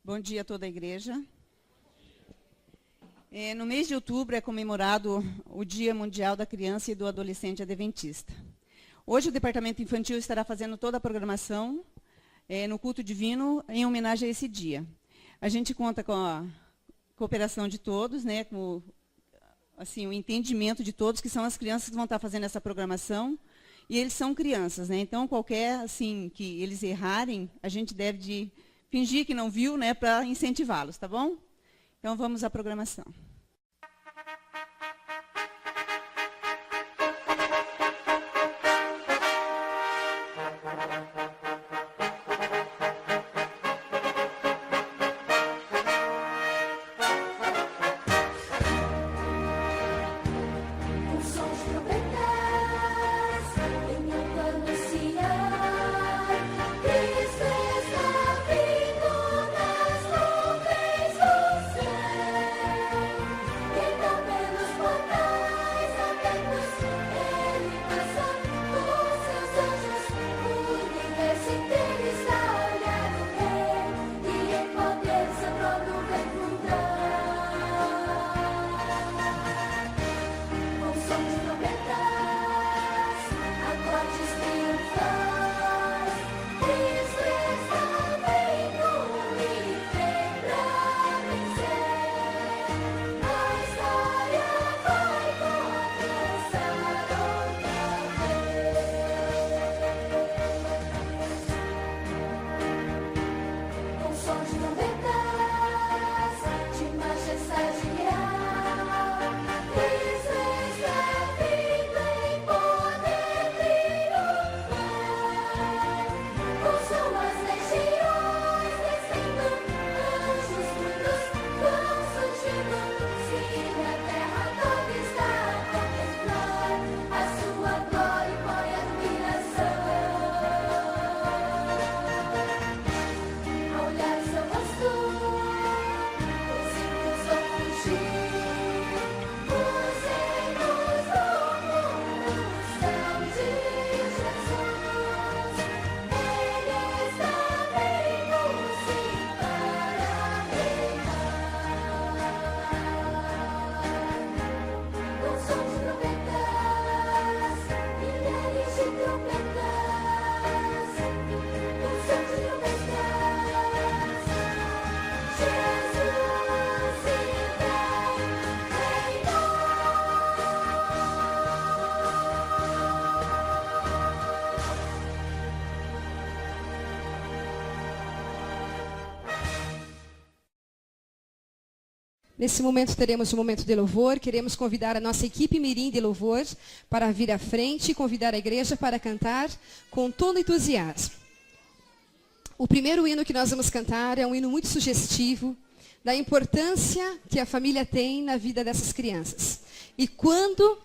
Bom dia a toda a igreja. No mês de outubro é comemorado o Dia Mundial da Criança e do Adolescente Adventista. Hoje o Departamento Infantil estará fazendo toda a programação no culto divino em homenagem a esse dia. A gente conta com a cooperação de todos, né, com o entendimento de todos, que são as crianças que vão estar fazendo essa programação. E eles são crianças, né? Então, qualquer que eles errarem, a gente deve de fingir que não viu, né, para incentivá-los, tá bom? Então, vamos à programação. Nesse momento teremos um momento de louvor. Queremos convidar a nossa equipe mirim de louvor para vir à frente e convidar a igreja para cantar com todo entusiasmo. O primeiro hino que nós vamos cantar é um hino muito sugestivo da importância que a família tem na vida dessas crianças. E quando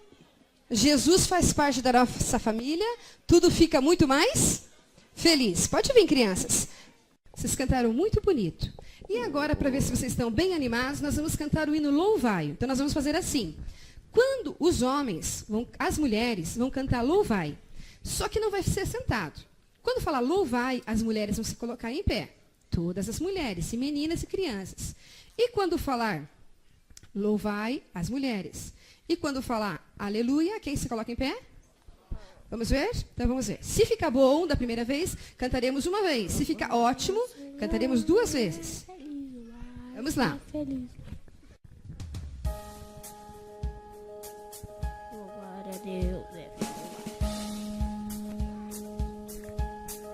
Jesus faz parte da nossa família, tudo fica muito mais feliz. Pode vir, crianças. Vocês cantaram muito bonito. E agora, para ver se vocês estão bem animados, nós vamos cantar o hino Louvai. Então, nós vamos fazer assim. Quando os homens, as mulheres, vão cantar Louvai, só que não vai ser sentado. Quando falar Louvai, as mulheres vão se colocar em pé. Todas as mulheres, e meninas e crianças. E quando falar Louvai, as mulheres. E quando falar Aleluia, quem se coloca em pé? Vamos ver? Então, vamos ver. Se ficar bom da primeira vez, cantaremos uma vez. Se ficar ótimo, cantaremos 2 vezes. Vamos lá. Glória a Deus.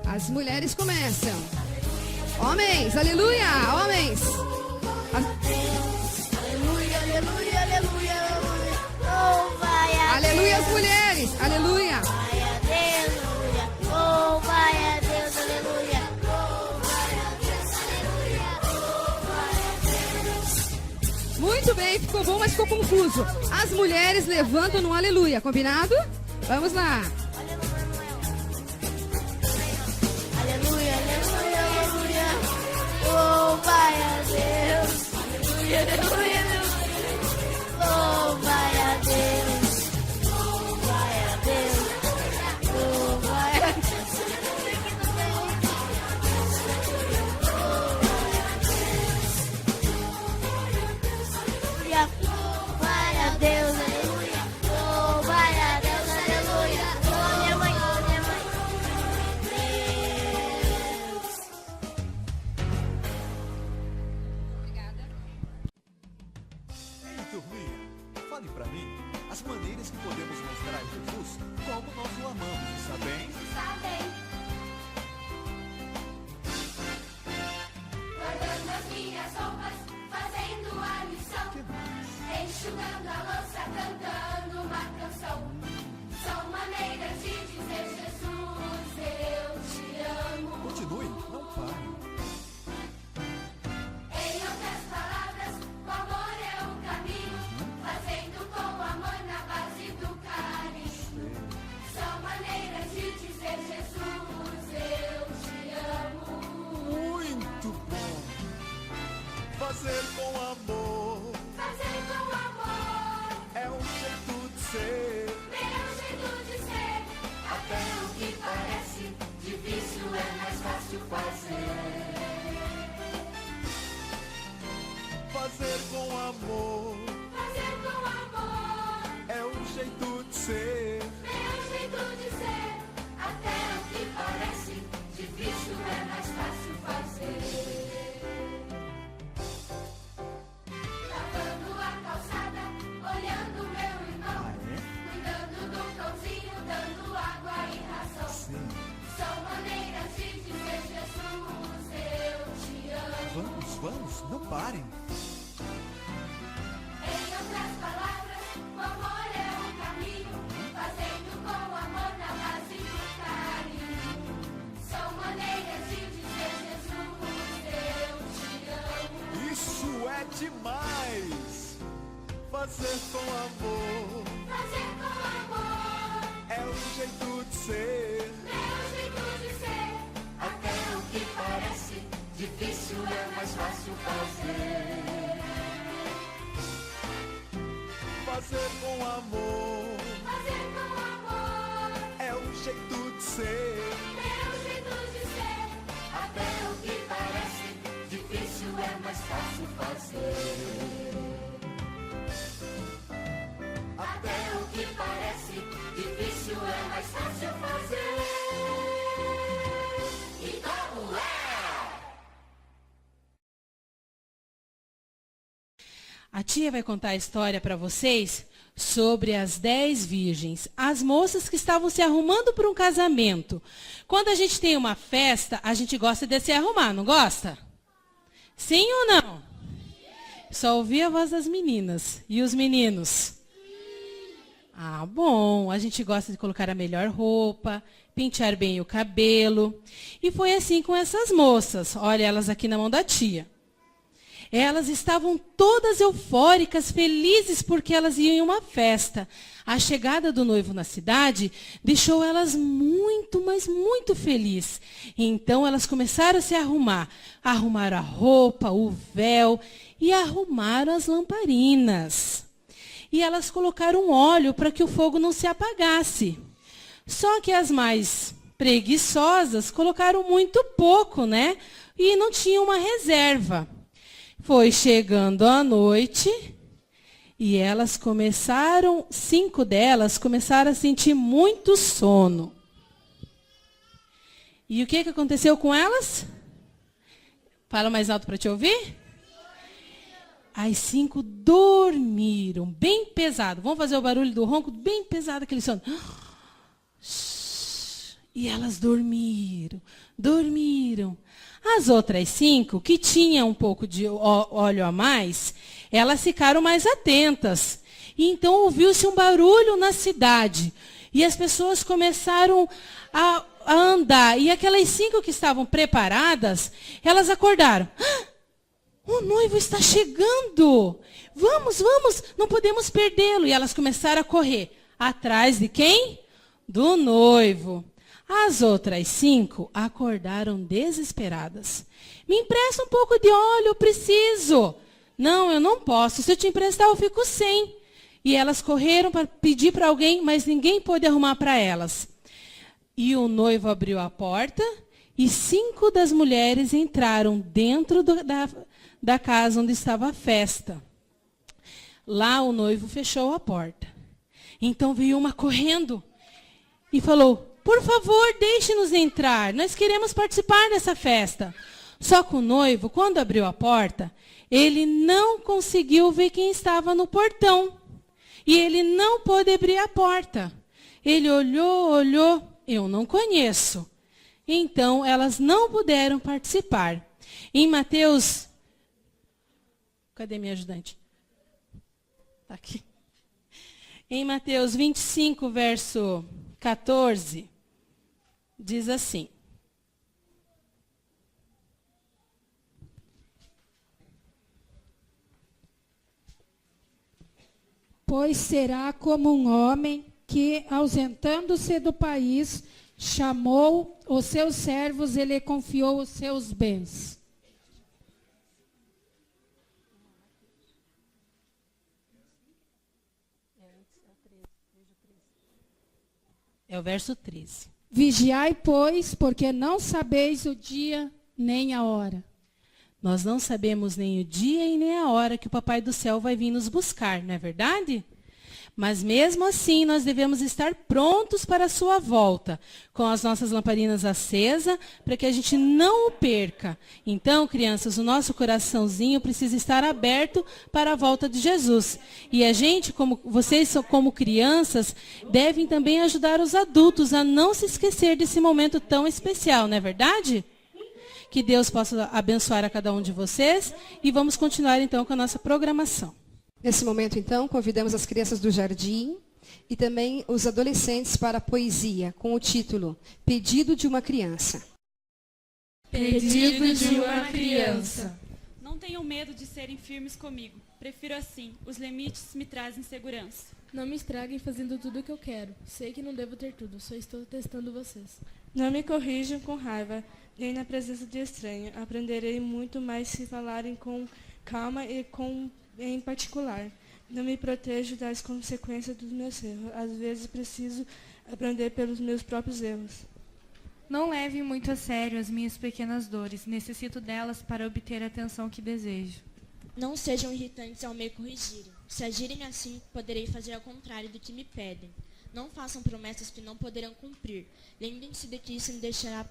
As mulheres começam. Homens, aleluia, homens. Aleluia, aleluia, aleluia, aleluia. Louvai a Aleluia, as mulheres, aleluia. aleluia. Louvai a Deus, aleluia. Louvai a Deus, aleluia. Muito bem, ficou bom, mas ficou confuso. As mulheres levantam no aleluia, combinado? Vamos lá. Aleluia, aleluia, aleluia. Louvai a Deus. Aleluia, aleluia, aleluia. Louvai a Deus. Louvai a Deus. Louvai a Deus. fale para mim as maneiras que podemos mostrar a Jesus como nós o amamos, está bem? Está bem. Guardando as minhas roupas, fazendo a lição, Que mais? enxugando a louça, cantando uma canção. São maneiras de dizer: Jesus, eu te amo. Continue, não pare. Em outras palavras, o amor é o caminho, fazendo com amor na base do carinho. São maneiras de dizer: Jesus, eu te amo. Muito bom. Fazer com amor Fazer com amor, é um jeito de ser. meu jeito de ser. Até o que parece difícil é mais fácil fazer. Fazer com amor Fazer com amor, é um jeito de ser. meu jeito de ser. Até o que parece difícil é mais fácil fazer. Lavando a calçada, olhando meu irmão, Ah, é? cuidando do cãozinho, dando água e ração. Sim. São maneiras de dizer: Jesus, eu te amo. Vamos, não parem. Em outras palavras, o amor é o caminho, fazendo com amor na base do carinho. São maneiras de dizer: Jesus, eu te amo. Isso é demais. Fazer com amor Fazer com amor, é um jeito de ser. meu jeito de ser. Até o que parece difícil é mais fácil fazer. Fazer com amor Fazer com amor, é um jeito de ser. meu jeito de ser. Até o que parece difícil é mais fácil fazer. Até o que parece difícil é mais fácil fazer. E como é? A tia vai contar a história para vocês sobre as 10 virgens, as moças que estavam se arrumando para um casamento. Quando a gente tem uma festa, a gente gosta de se arrumar, não gosta? Sim ou não? Só ouvi a voz das meninas. E os meninos? Ah, bom. A gente gosta de colocar a melhor roupa, pentear bem o cabelo. E foi assim com essas moças. Olha elas aqui na mão da tia. Elas estavam todas eufóricas, felizes porque elas iam em uma festa. A chegada do noivo na cidade deixou elas muito, mas muito felizes. Então elas começaram a se arrumar. Arrumaram a roupa, o véu e arrumaram as lamparinas. E elas colocaram óleo para que o fogo não se apagasse. Só que as mais preguiçosas colocaram muito pouco, né? E não tinham uma reserva. Foi chegando a noite e elas começaram, 5 delas começaram a sentir muito sono. E o que aconteceu com elas? Fala mais alto para te ouvir. As 5 dormiram, bem pesado. Vamos fazer o barulho do ronco, bem pesado aquele sono. E elas dormiram. As outras 5, que tinham um pouco de óleo a mais, elas ficaram mais atentas. E então ouviu-se um barulho na cidade. E as pessoas começaram a andar. E aquelas 5 que estavam preparadas, elas acordaram. Ah, o noivo está chegando. Vamos, não podemos perdê-lo. E elas começaram a correr. Atrás de quem? Do noivo. As outras 5 acordaram desesperadas. Me empresta um pouco de óleo, eu preciso. Não, eu não posso. Se eu te emprestar, eu fico sem. E elas correram para pedir para alguém, mas ninguém pôde arrumar para elas. E o noivo abriu a porta e 5 das mulheres entraram dentro da casa onde estava a festa. Lá o noivo fechou a porta. Então veio uma correndo e falou: por favor, deixe-nos entrar. Nós queremos participar dessa festa. Só que o noivo, quando abriu a porta, ele não conseguiu ver quem estava no portão. e ele não pôde abrir a porta. Ele olhou, eu não conheço. Então, elas não puderam participar. Em Mateus... Cadê minha ajudante? Está aqui. Em Mateus 25, verso 14, diz assim. Pois será como um homem que, ausentando-se do país, chamou os seus servos e lhe confiou os seus bens. É o verso 13. Vigiai, pois, porque não sabeis o dia nem a hora. Nós não sabemos nem o dia e nem a hora que o Papai do Céu vai vir nos buscar, não é verdade? Mas mesmo assim, nós devemos estar prontos para a sua volta, com as nossas lamparinas acesas, para que a gente não o perca. Então, crianças, o nosso coraçãozinho precisa estar aberto para a volta de Jesus. E a gente, vocês como crianças, devem também ajudar os adultos a não se esquecer desse momento tão especial, não é verdade? Que Deus possa abençoar a cada um de vocês e vamos continuar então com a nossa programação. Nesse momento, então, convidamos as crianças do jardim e também os adolescentes para a poesia, com o título Pedido de uma Criança. Pedido de uma criança. Não tenham medo de serem firmes comigo. Prefiro assim. Os limites me trazem segurança. Não me estraguem fazendo tudo o que eu quero. Sei que não devo ter tudo, só estou testando vocês. Não me corrijam com raiva, nem na presença de estranho. Aprenderei muito mais se falarem com calma e em particular. Não me protejo das consequências dos meus erros. Às vezes preciso aprender pelos meus próprios erros. Não leve muito a sério as minhas pequenas dores. Necessito delas para obter a atenção que desejo. Não sejam irritantes ao me corrigirem. Se agirem assim, poderei fazer ao contrário do que me pedem. Não façam promessas que não poderão cumprir. Lembrem-se de que isso me deixará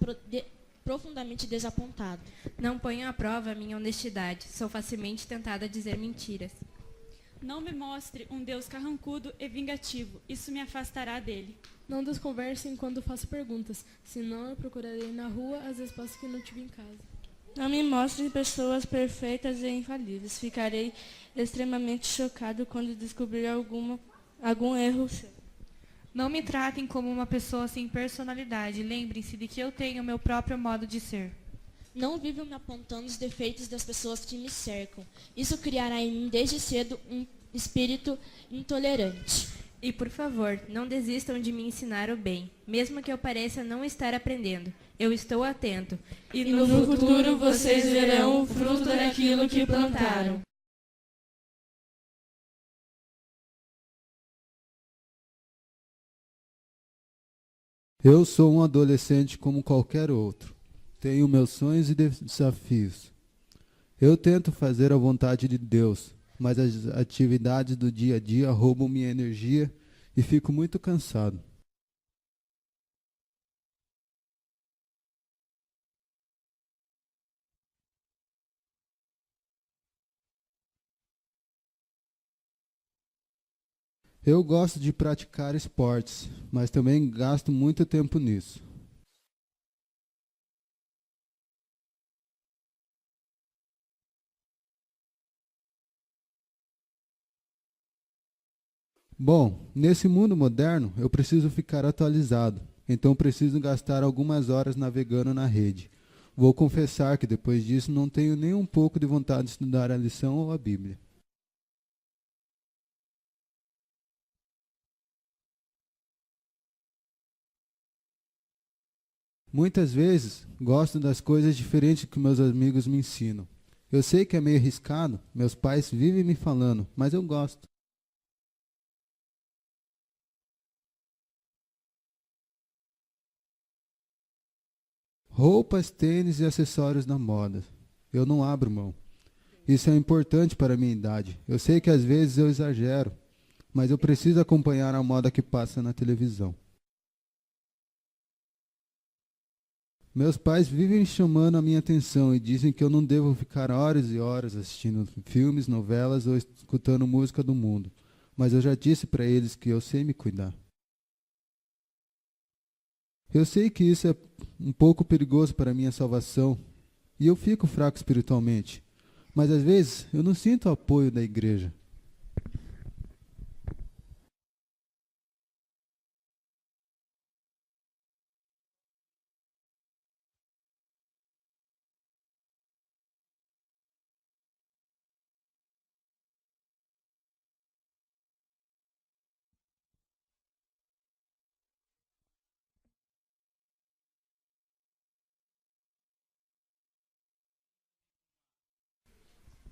profundamente desapontado. Não ponham à prova a minha honestidade. Sou facilmente tentada a dizer mentiras. Não me mostre um Deus carrancudo e vingativo. Isso me afastará dele. Não desconversem quando faço perguntas. Senão eu procurarei na rua as respostas que não tive em casa. Não me mostrem pessoas perfeitas e infalíveis. Ficarei extremamente chocado quando descobrir algum erro seu. Não me tratem como uma pessoa sem personalidade. Lembrem-se de que eu tenho o meu próprio modo de ser. Não vivam me apontando os defeitos das pessoas que me cercam. Isso criará em mim desde cedo um espírito intolerante. E, por favor, não desistam de me ensinar o bem, mesmo que eu pareça não estar aprendendo. Eu estou atento. E no futuro vocês verão o fruto daquilo que plantaram. Eu sou um adolescente como qualquer outro. Tenho meus sonhos e desafios. Eu tento fazer a vontade de Deus, mas as atividades do dia a dia roubam minha energia e fico muito cansado. Eu gosto de praticar esportes, mas também gasto muito tempo nisso. Bom, nesse mundo moderno, eu preciso ficar atualizado, então preciso gastar algumas horas navegando na rede. Vou confessar que depois disso não tenho nem um pouco de vontade de estudar a lição ou a Bíblia. Muitas vezes, gosto das coisas diferentes que meus amigos me ensinam. Eu sei que é meio arriscado, meus pais vivem me falando, mas eu gosto. Roupas, tênis e acessórios da moda. Eu não abro mão. Isso é importante para a minha idade. Eu sei que às vezes eu exagero, mas eu preciso acompanhar a moda que passa na televisão. Meus pais vivem chamando a minha atenção e dizem que eu não devo ficar horas e horas assistindo filmes, novelas ou escutando música do mundo. mas eu já disse para eles que eu sei me cuidar. Eu sei que isso é um pouco perigoso para a minha salvação, e eu fico fraco espiritualmente, mas às vezes eu não sinto o apoio da igreja.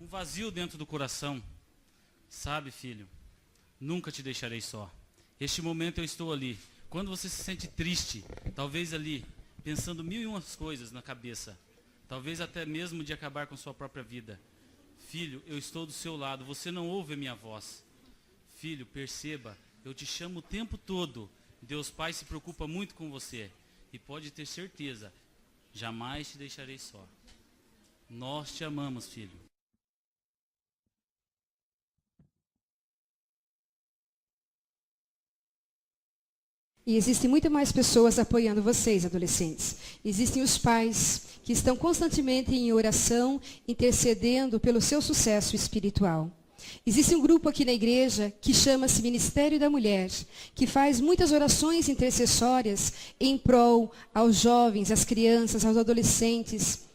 Um vazio dentro do coração. Sabe, filho, nunca te deixarei só. Este momento eu estou ali. Quando você se sente triste, talvez ali, pensando mil e umas coisas na cabeça, talvez até mesmo de acabar com sua própria vida. Filho, eu estou do seu lado, você não ouve a minha voz. Filho, perceba, eu te chamo o tempo todo. Deus Pai se preocupa muito com você. E pode ter certeza, jamais te deixarei só. Nós te amamos, filho. E existem muito mais pessoas apoiando vocês, adolescentes. Existem os pais que estão constantemente em oração, intercedendo pelo seu sucesso espiritual. Existe um grupo aqui na igreja que chama-se Ministério da Mulher, que faz muitas orações intercessórias em prol aos jovens, às crianças, aos adolescentes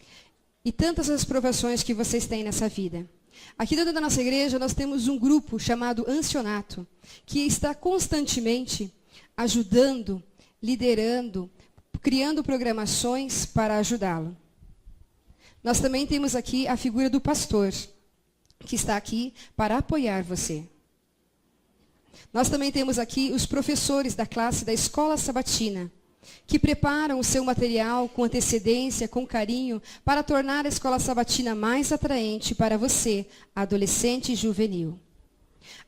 e tantas as provações que vocês têm nessa vida. Aqui dentro da nossa igreja nós temos um grupo chamado Ancionato, que está constantemente ajudando, liderando, criando programações para ajudá-lo. Nós também temos aqui a figura do pastor, que está aqui para apoiar você. Nós também temos aqui os professores da classe da escola sabatina, que preparam o seu material com antecedência, com carinho, para tornar a escola sabatina mais atraente para você, adolescente e juvenil.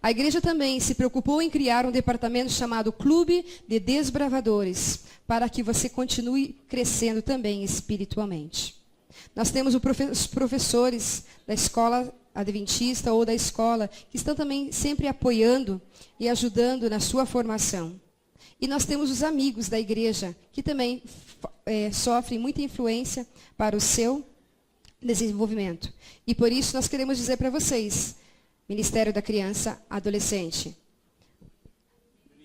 A igreja também se preocupou em criar um departamento chamado Clube de Desbravadores, para que você continue crescendo também espiritualmente. Nós temos os professores da escola adventista ou da escola, que estão também sempre apoiando e ajudando na sua formação. E nós temos os amigos da igreja, que também sofrem muita influência para o seu desenvolvimento. E por isso nós queremos dizer para vocês, Ministério da Criança e Adolescente.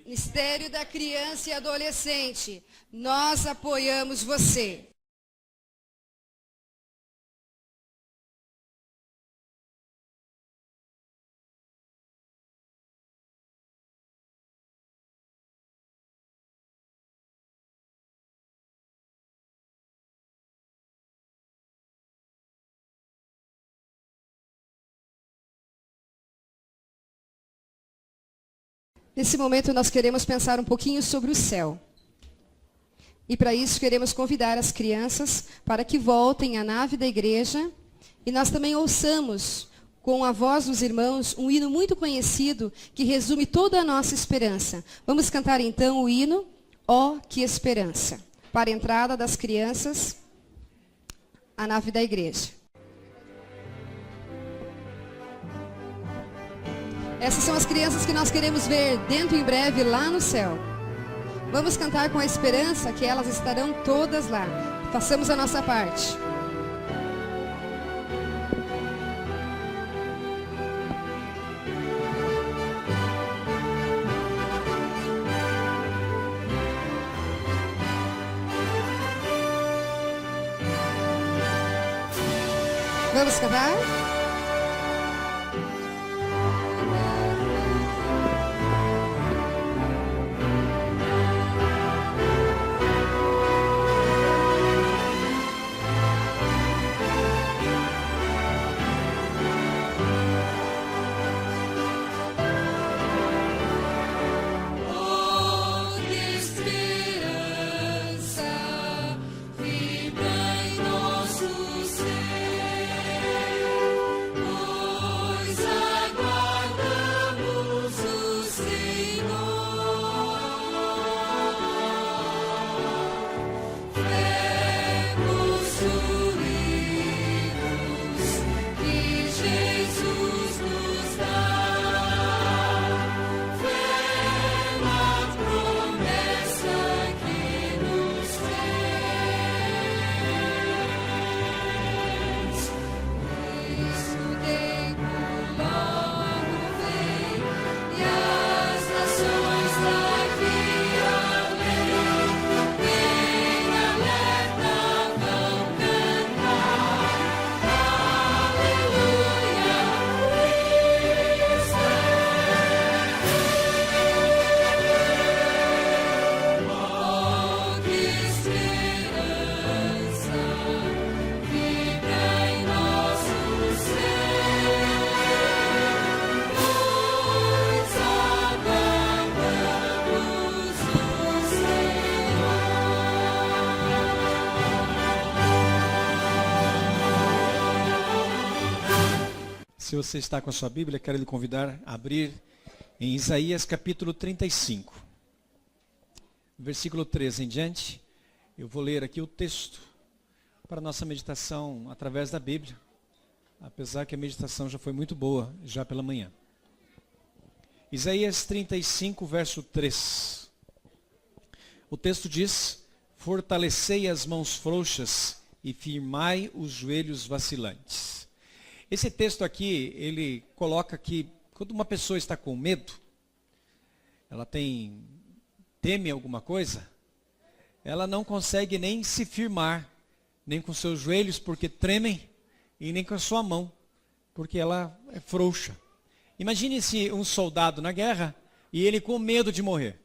Ministério da Criança e Adolescente, nós apoiamos você. Nesse momento, nós queremos pensar um pouquinho sobre o céu. E para isso, queremos convidar as crianças para que voltem à nave da igreja e nós também ouçamos, com a voz dos irmãos, um hino muito conhecido que resume toda a nossa esperança. Vamos cantar então o hino Ó, que Esperança, para a entrada das crianças à nave da igreja. Essas são as crianças que nós queremos ver dentro em breve lá no céu. Vamos cantar com a esperança que elas estarão todas lá. Façamos a nossa parte. Vamos cantar? Se você está com a sua Bíblia, quero lhe convidar a abrir em Isaías capítulo 35. Versículo 13 em diante. Eu vou ler aqui o texto para a nossa meditação através da Bíblia. Apesar que a meditação já foi muito boa, já pela manhã. Isaías 35, verso 3. O texto diz: fortalecei as mãos frouxas e firmai os joelhos vacilantes. Esse texto aqui, ele coloca que quando uma pessoa está com medo, ela teme alguma coisa, ela não consegue nem se firmar, nem com seus joelhos porque tremem, e nem com a sua mão, porque ela é frouxa. Imagine-se um soldado na guerra e ele com medo de morrer.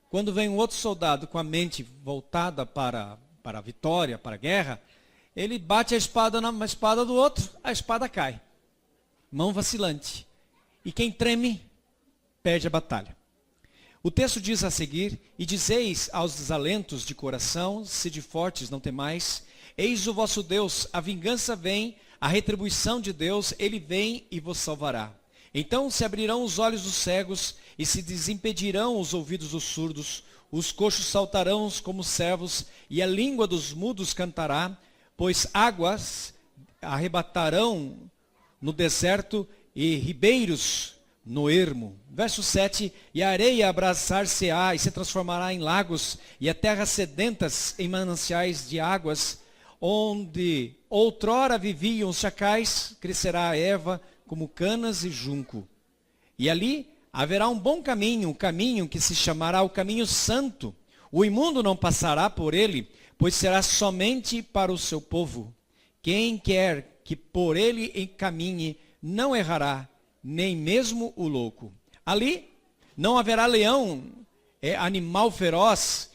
Quando vem um outro soldado com a mente voltada para a vitória, para a guerra, ele bate a espada na espada do outro, a espada cai. Mão vacilante. E quem treme, perde a batalha. O texto diz a seguir: e dizeis aos desalentos de coração, sede fortes, não temais, eis o vosso Deus, a vingança vem, a retribuição de Deus, ele vem e vos salvará. Então se abrirão os olhos dos cegos e se desimpedirão os ouvidos dos surdos, os coxos saltarão como servos e a língua dos mudos cantará, pois águas arrebatarão no deserto e ribeiros no ermo. Verso 7, e a areia abraçar-se-á e se transformará em lagos, e a terra sedentas em mananciais de águas, onde outrora viviam os chacais, crescerá a erva como canas e junco. E ali haverá um bom caminho, um caminho que se chamará o caminho santo. O imundo não passará por ele, pois será somente para o seu povo. Quem quer que por ele encaminhe, não errará, nem mesmo o louco. Ali não haverá leão, animal feroz,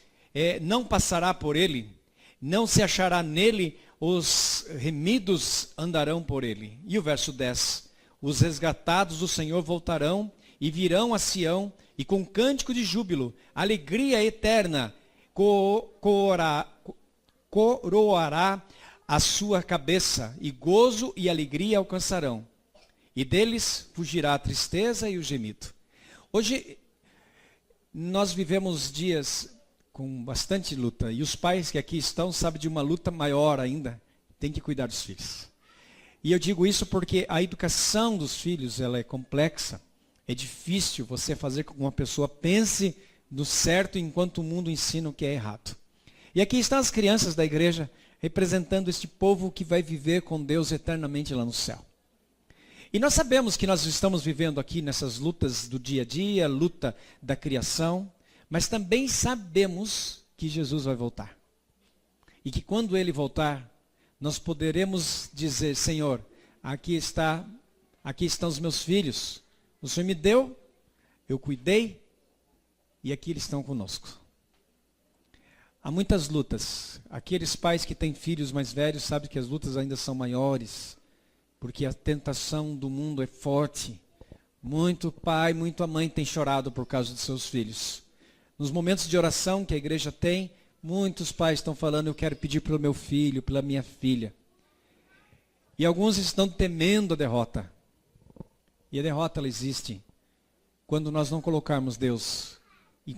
não passará por ele. Não se achará nele, os remidos andarão por ele. E o verso 10. Os resgatados do Senhor voltarão e virão a Sião, e com cântico de júbilo, alegria eterna, coroará a sua cabeça, e gozo e alegria alcançarão. E deles fugirá a tristeza e o gemido. Hoje, nós vivemos dias com bastante luta. E os pais que aqui estão sabem de uma luta maior ainda. Tem que cuidar dos filhos. E eu digo isso porque a educação dos filhos ela é complexa. É difícil você fazer com que uma pessoa pense no certo enquanto o mundo ensina o que é errado. E aqui estão as crianças da igreja representando este povo que vai viver com Deus eternamente lá no céu. E nós sabemos que nós estamos vivendo aqui nessas lutas do dia a dia, luta da criação, mas também sabemos que Jesus vai voltar. E que quando ele voltar, nós poderemos dizer: Senhor, aqui estão os meus filhos. O Senhor me deu, eu cuidei, e aqui eles estão conosco. Há muitas lutas. Aqueles pais que têm filhos mais velhos sabem que as lutas ainda são maiores, porque a tentação do mundo é forte. Muito pai, muita mãe tem chorado por causa de seus filhos. Nos momentos de oração que a igreja tem, muitos pais estão falando: eu quero pedir pelo meu filho, pela minha filha. E alguns estão temendo a derrota. E a derrota ela existe quando nós não colocarmos Deus.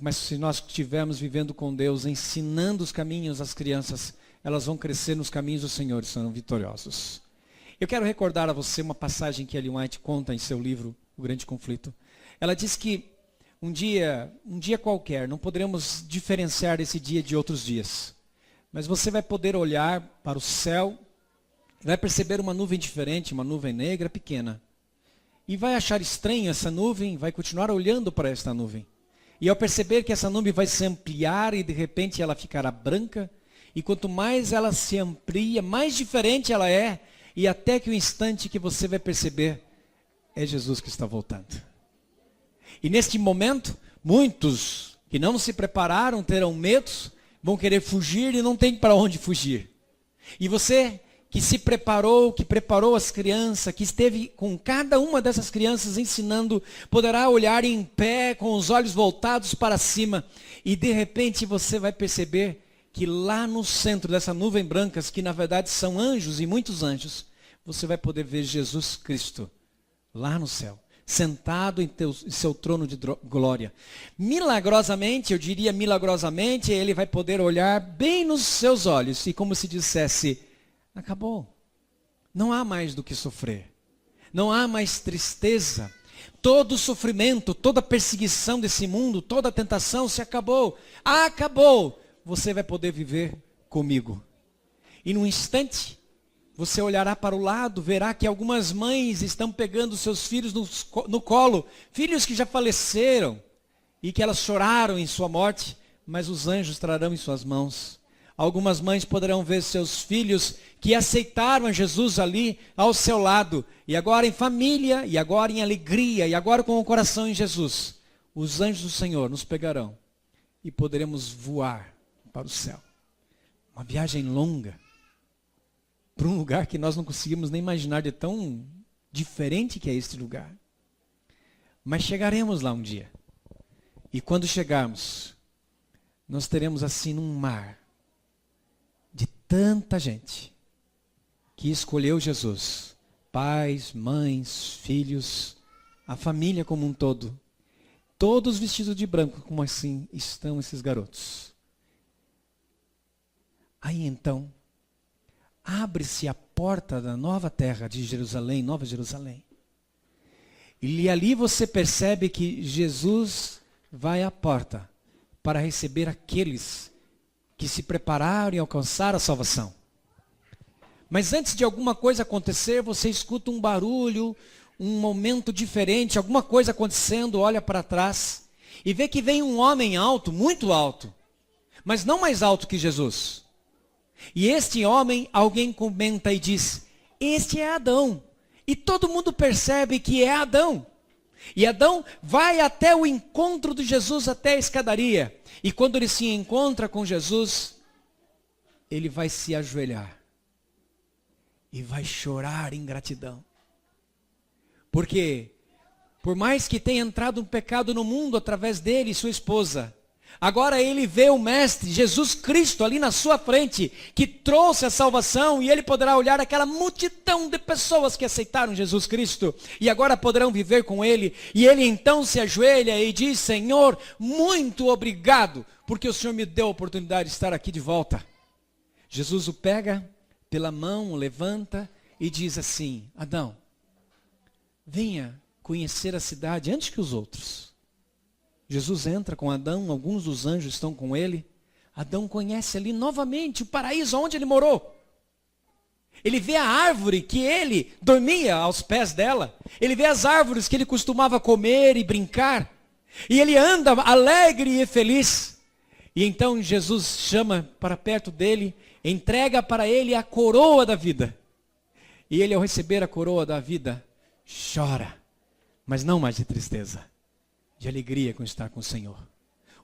Mas se nós estivermos vivendo com Deus, ensinando os caminhos às crianças, elas vão crescer nos caminhos do Senhor e serão vitoriosos. Eu quero recordar a você uma passagem que Ellen White conta em seu livro, O Grande Conflito. Ela diz que um dia qualquer, não poderemos diferenciar esse dia de outros dias. Mas você vai poder olhar para o céu, vai perceber uma nuvem diferente, uma nuvem negra, pequena. E vai achar estranho essa nuvem, vai continuar olhando para esta nuvem. E ao perceber que essa nuvem vai se ampliar e de repente ela ficará branca, e quanto mais ela se amplia, mais diferente ela é, e até que o instante que você vai perceber, é Jesus que está voltando. E neste momento, muitos que não se prepararam, terão medos, vão querer fugir e não tem para onde fugir. E você que se preparou, que preparou as crianças, que esteve com cada uma dessas crianças ensinando, poderá olhar em pé, com os olhos voltados para cima, e de repente você vai perceber que lá no centro dessa nuvem branca, que na verdade são anjos e muitos anjos, você vai poder ver Jesus Cristo lá no céu, sentado em seu trono de glória. Milagrosamente, eu diria milagrosamente, ele vai poder olhar bem nos seus olhos e como se dissesse, acabou. Não há mais do que sofrer. Não há mais tristeza. Todo o sofrimento, toda a perseguição desse mundo, toda a tentação se acabou. Acabou. Você vai poder viver comigo. E num instante, você olhará para o lado, verá que algumas mães estão pegando seus filhos no colo. Filhos que já faleceram e que elas choraram em sua morte, mas os anjos trarão em suas mãos. Algumas mães poderão ver seus filhos que aceitaram a Jesus ali ao seu lado. E agora em família, e agora em alegria, e agora com o coração em Jesus. Os anjos do Senhor nos pegarão e poderemos voar para o céu. Uma viagem longa. Para um lugar que nós não conseguimos nem imaginar de tão diferente que é este lugar. Mas chegaremos lá um dia. E quando chegarmos, nós teremos assim um mar de tanta gente que escolheu Jesus. Pais, mães, filhos, a família como um todo. Todos vestidos de branco, como assim estão esses garotos. Aí então, abre-se a porta da nova terra de Jerusalém, Nova Jerusalém. E ali você percebe que Jesus vai à porta para receber aqueles que se prepararam e alcançaram a salvação. Mas antes de alguma coisa acontecer, você escuta um barulho, um momento diferente, alguma coisa acontecendo, olha para trás e vê que vem um homem alto, muito alto, mas não mais alto que Jesus. E este homem, alguém comenta e diz, este é Adão. E todo mundo percebe que é Adão. E Adão vai até o encontro de Jesus, até a escadaria. E quando ele se encontra com Jesus, ele vai se ajoelhar. E vai chorar em gratidão. Porque, por mais que tenha entrado um pecado no mundo através dele e sua esposa, agora ele vê o Mestre, Jesus Cristo, ali na sua frente, que trouxe a salvação, e ele poderá olhar aquela multidão de pessoas que aceitaram Jesus Cristo, e agora poderão viver com ele, e ele então se ajoelha e diz, Senhor, muito obrigado, porque o Senhor me deu a oportunidade de estar aqui de volta. Jesus o pega pela mão, o levanta e diz assim, Adão, venha conhecer a cidade antes que os outros. Jesus entra com Adão, alguns dos anjos estão com ele. Adão conhece ali novamente o paraíso onde ele morou. Ele vê a árvore que ele dormia aos pés dela. Ele vê as árvores que ele costumava comer e brincar. E ele anda alegre e feliz. E então Jesus chama para perto dele, entrega para ele a coroa da vida. E ele, ao receber a coroa da vida, chora, mas não mais de tristeza, de alegria com estar com o Senhor.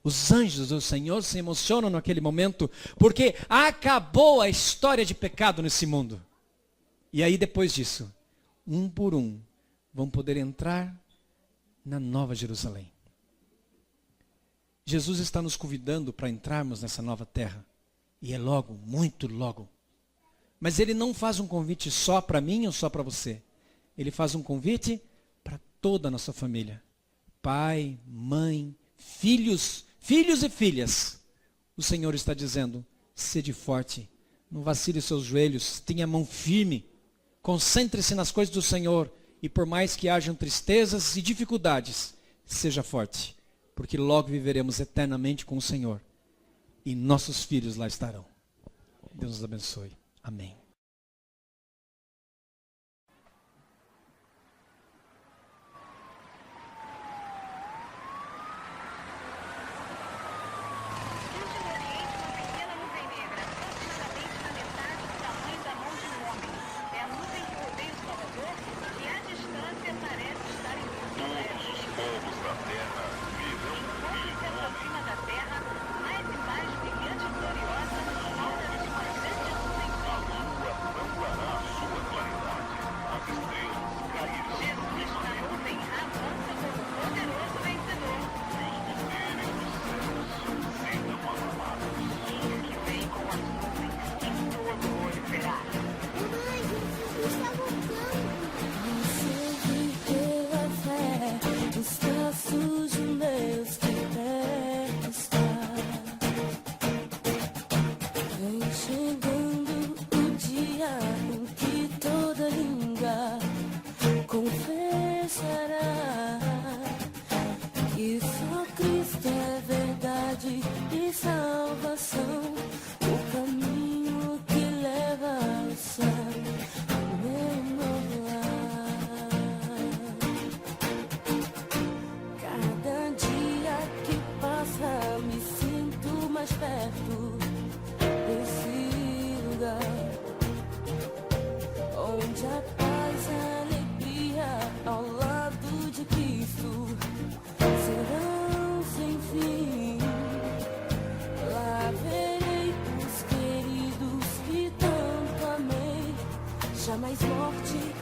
Os anjos do Senhor se emocionam naquele momento, porque acabou a história de pecado nesse mundo. E aí depois disso, um por um, vão poder entrar na Nova Jerusalém. Jesus está nos convidando para entrarmos nessa nova terra. E é logo, muito logo. Mas ele não faz um convite só para mim ou só para você. Ele faz um convite para toda a nossa família. Pai, mãe, filhos e filhas. O Senhor está dizendo, sede forte, não vacile seus joelhos, tenha a mão firme, concentre-se nas coisas do Senhor, e por mais que hajam tristezas e dificuldades, seja forte, porque logo viveremos eternamente com o Senhor, e nossos filhos lá estarão. Deus nos abençoe. Amém.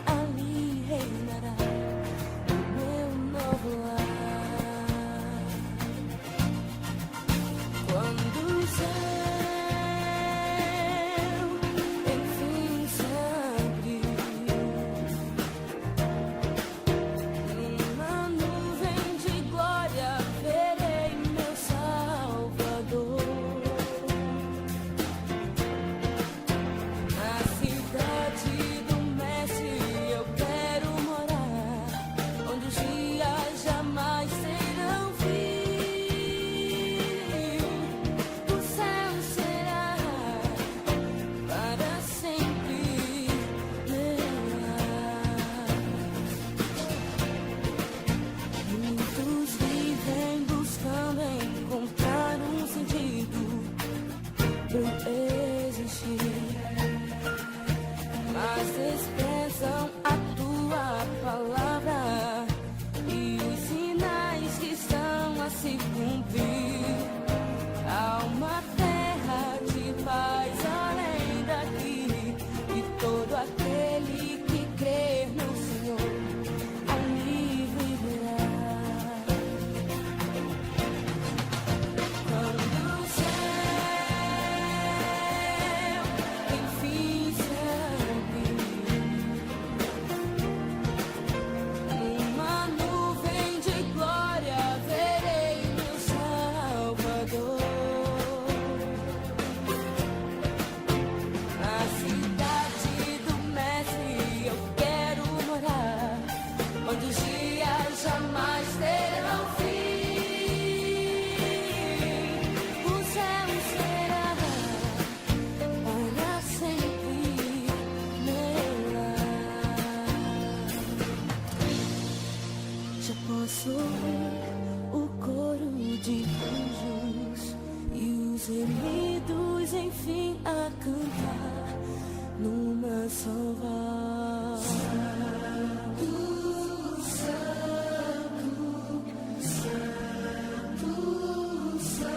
ali reinará o meu novo lar. Quando o céu enfim se abrir, numa nuvem de glória verei meu Salvador. Na cidade do Mestre eu quero morar, onde os dias jamais serão fim. O céu será para sempre meu lar. Muitos vivem buscando encontrar um sentido pro existir, mas desprezam a tua palavra e os sinais que estão a se cumprir. Há uma terra de paz além daqui, e todo aquele que crer no Senhor ali viverá. Quando o céu enfim se abrir, numa nuvem de glória verei meu Salvador. Na cidade do Mestre eu quero morar, onde os dias jamais terão fim. O céu será para sempre meu lar. Já posso ouvir o coro de anjos e os remidos enfim a cantar numa só voz. Santo é o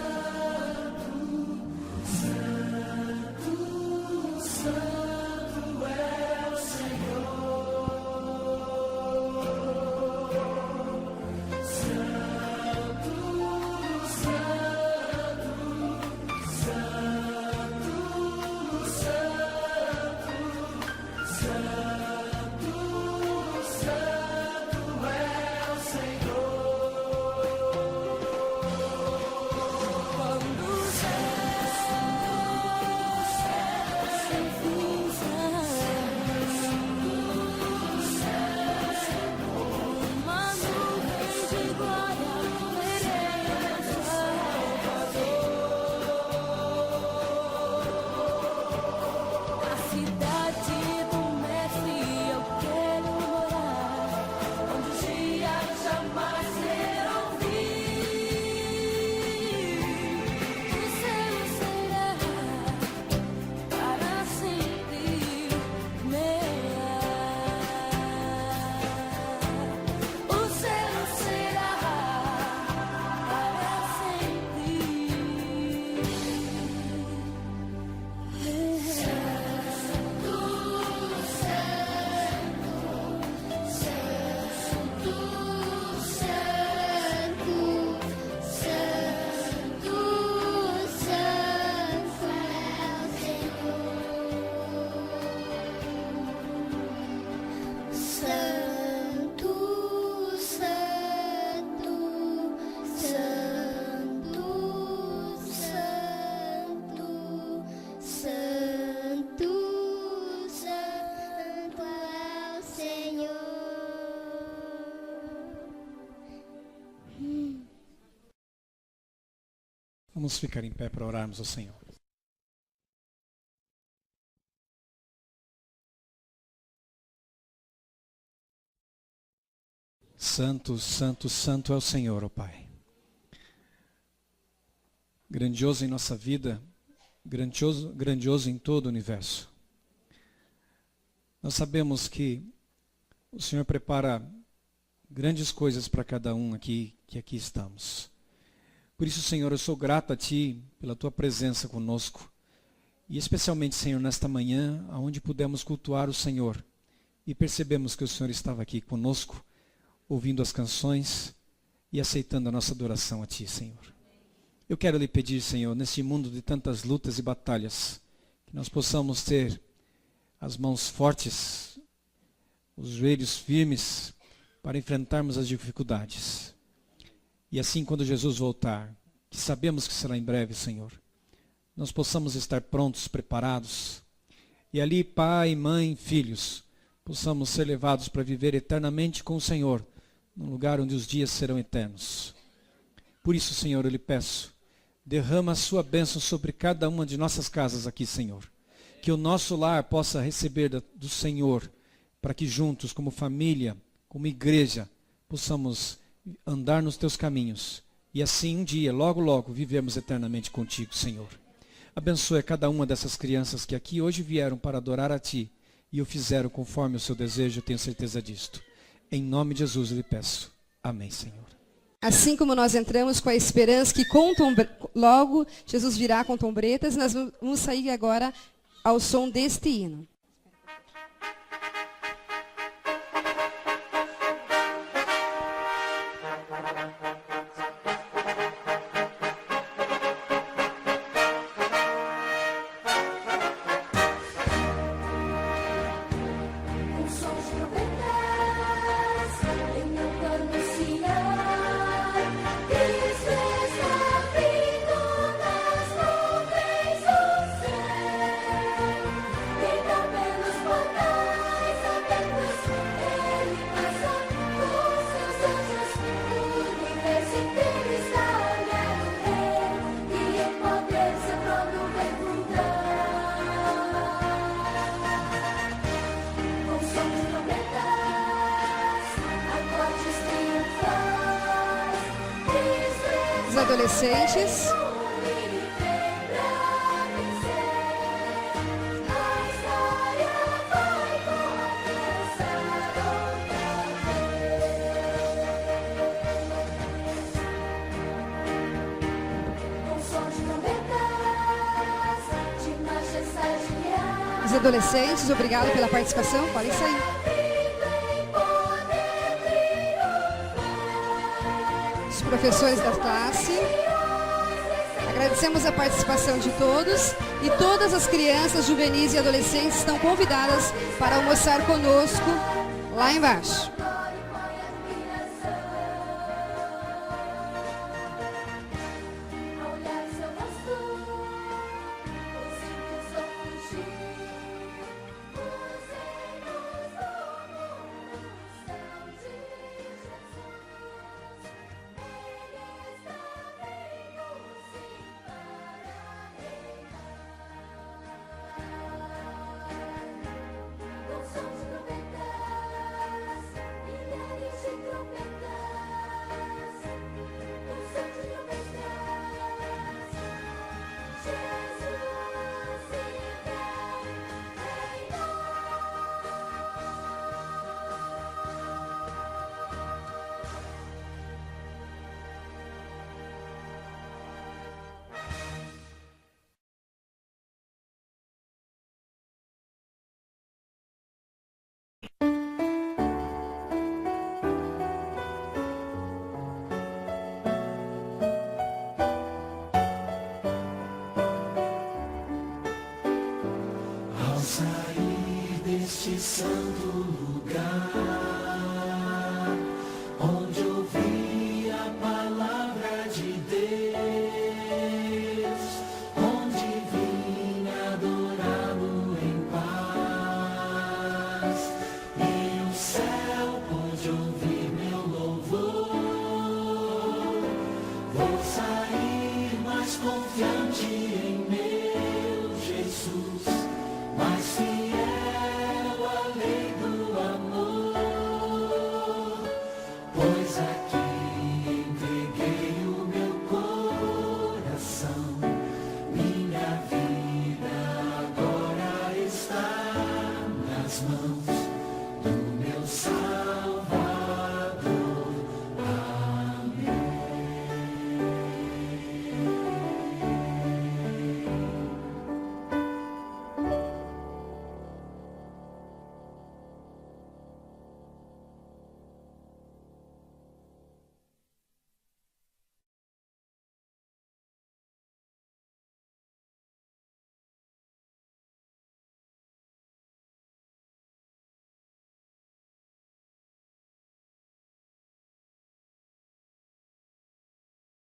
Vamos ficar em pé para orarmos ao Senhor. Santo, santo, santo é o Senhor, ó Pai. Grandioso em nossa vida, grandioso em todo o universo. Nós sabemos que o Senhor prepara grandes coisas para cada um aqui, que aqui estamos. Por isso, Senhor, eu sou grato a Ti pela Tua presença conosco. E especialmente, Senhor, nesta manhã, onde pudemos cultuar o Senhor e percebemos que o Senhor estava aqui conosco, ouvindo as canções e aceitando a nossa adoração a Ti, Senhor. Eu quero lhe pedir, Senhor, neste mundo de tantas lutas e batalhas, que nós possamos ter as mãos fortes, os joelhos firmes, para enfrentarmos as dificuldades. E assim, quando Jesus voltar, que sabemos que será em breve, Senhor, nós possamos estar prontos, preparados. E ali, pai, mãe, filhos, possamos ser levados para viver eternamente com o Senhor, num lugar onde os dias serão eternos. Por isso, Senhor, eu lhe peço, derrama a sua bênção sobre cada uma de nossas casas aqui, Senhor. Que o nosso lar possa receber do Senhor, para que juntos, como família, como igreja, possamos andar nos teus caminhos. E assim, um dia, logo, logo, vivemos eternamente contigo, Senhor. Abençoe cada uma dessas crianças que aqui hoje vieram para adorar a Ti e o fizeram conforme o seu desejo, eu tenho certeza disto. Em nome de Jesus eu lhe peço. Amém, Senhor. Assim como nós entramos com a esperança que logo Jesus virá com trombetas, nós vamos sair agora ao som deste hino. Adolescentes. Os adolescentes, obrigado pela participação. Podem sair. Os professores da classe. Agradecemos a participação de todos e todas as crianças, juvenis e adolescentes estão convidadas para almoçar conosco lá embaixo.